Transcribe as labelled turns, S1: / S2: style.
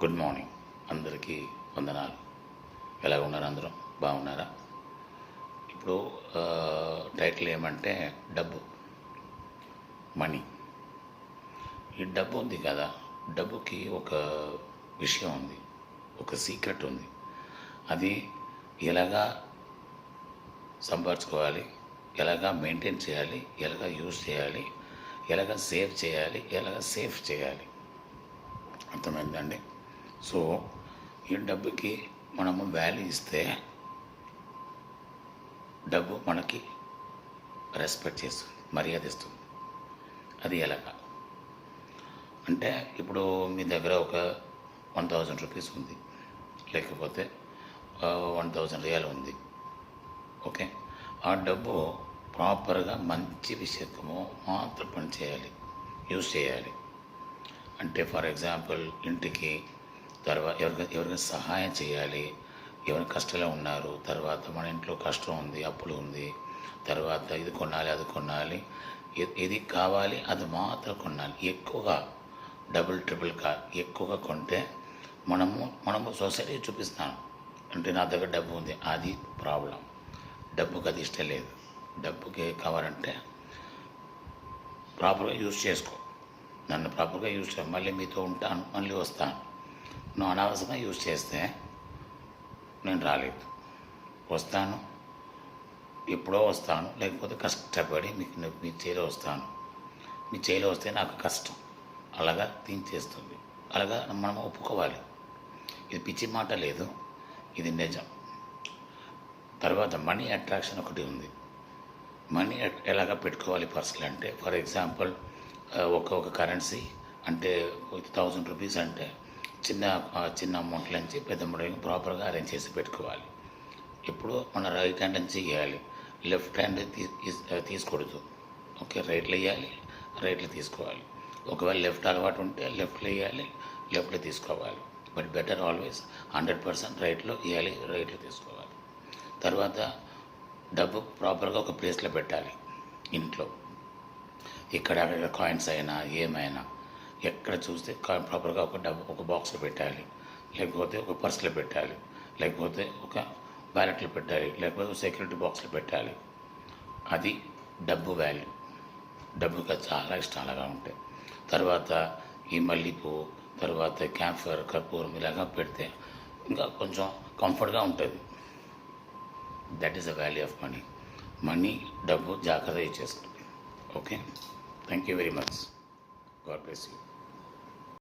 S1: Good morning, అందరికీ వందనాలు. ఎలా ఉన్నారు? అందరూ బాగున్నారా? ఇప్పుడు టైటిల్ ఏమంటే డబ్బు, మనీ. ఈ డబ్బు ఉంది కదా, డబ్బుకి ఒక విషయం ఉంది, ఒక సీక్రెట్ ఉంది. అది ఎలాగా సంపాదించుకోవాలి, ఎలాగా మెయింటైన్ చేయాలి, ఎలాగా యూజ్ చేయాలి, ఎలాగా సేవ్ చేయాలి, ఎలాగా సేఫ్ చేయాలి. అర్థమైందండి? సో ఈ డబ్బుకి మనము వాల్యూ ఇస్తే డబ్బు మనకి రెస్పెక్ట్ చేస్తుంది, మర్యాద ఇస్తుంది. అది ఎలాగా అంటే, ఇప్పుడు మీ దగ్గర ఒక 1000 రూపీస్ ఉంది, లేకపోతే 1000 రియాలు ఉంది. ఓకే, ఆ డబ్బు ప్రాపర్గా మంచి విషయము మాత్రం పని చేయాలి, యూజ్ చేయాలి. అంటే ఫర్ ఎగ్జాంపుల్, ఇంటికి తర్వాత ఎవరికైనా సహాయం చేయాలి, ఎవరి కష్టాలు ఉన్నారు, తర్వాత మన ఇంట్లో కష్టం ఉంది, అప్పులు ఉంది, తర్వాత ఇది కొనాలి, అది కొనాలి, ఇది కావాలి, అది మాత్రం కొనాలి. ఎక్కువగా ట్రిపుల్ ఎక్కువగా కొంటే మనము సొసైటీ చూపిస్తాను అంటే నా దగ్గర డబ్బు ఉంది, అది ప్రాబ్లం. డబ్బుకి అది ఇష్టం లేదు. డబ్బుకి కావాలంటే ప్రాపర్గా యూజ్ చేసుకో, నన్ను ప్రాపర్గా యూజ్ చేయ, మళ్ళీ మీతో ఉంటాను, మళ్ళీ వస్తాను. నువ్వు అనవసరంగా యూజ్ చేస్తే నేను రాలేదు, వస్తాను ఎప్పుడో వస్తాను, లేకపోతే కష్టపడి మీ చేలో వస్తాను. మీ చేలో వస్తే నాకు కష్టం, అలాగా చేస్తుంది. అలాగా మనం ఒప్పుకోవాలి. ఇది పిచ్చి మాట లేదు, ఇది నిజం. తర్వాత మనీ అట్రాక్షన్ ఒకటి ఉంది. మనీ ఎలాగ పెట్టుకోవాలి పర్సనల్ అంటే, ఫర్ ఎగ్జాంపుల్ ఒక కరెన్సీ అంటే 1000 రూపీస్ అంటే చిన్న అమౌంట్ నుంచి పెద్ద అమౌంట్ ప్రాపర్గా అరేంజ్ చేసి పెట్టుకోవాలి. ఇప్పుడు మన రైట్ హ్యాండ్ నుంచి ఇవ్వాలి, లెఫ్ట్ హ్యాండ్ తీసుకోకూడదు. ఓకే, రైట్లో ఇవ్వాలి, రైట్లో తీసుకోవాలి. ఒకవేళ లెఫ్ట్ అలవాటు ఉంటే లెఫ్ట్లో ఇవ్వాలి, లెఫ్ట్లో తీసుకోవాలి. బట్ బెటర్ ఆల్వేస్ 100% రైట్లో ఇవ్వాలి, రైట్లో తీసుకోవాలి. తర్వాత డబ్బు ప్రాపర్గా ఒక ప్లేస్లో పెట్టాలి ఇంట్లో. ఇక్కడ కాయిన్స్ అయినా ఏమైనా ఎక్కడ చూస్తే ప్రాపర్గా ఒక బాక్స్లో పెట్టాలి, లేకపోతే ఒక పర్స్లో పెట్టాలి, లేకపోతే ఒక బ్యాలెట్లో పెట్టాలి, లేకపోతే సెక్యూరిటీ బాక్స్లో పెట్టాలి. అది డబ్బు వాల్యూ. డబ్బుగా చాలా ఇష్టాలుగా ఉంటాయి. తర్వాత ఈ మల్లెపువ్వు, తర్వాత క్యాంఫర్, కర్పూరం ఇలాగా పెడితే ఇంకా కొంచెం కంఫర్ట్గా ఉంటుంది. That is the value of money. డబ్బు జాగ్రత్తగా ఇచ్చేస్తుంది. Okay, thank you very much. God bless you.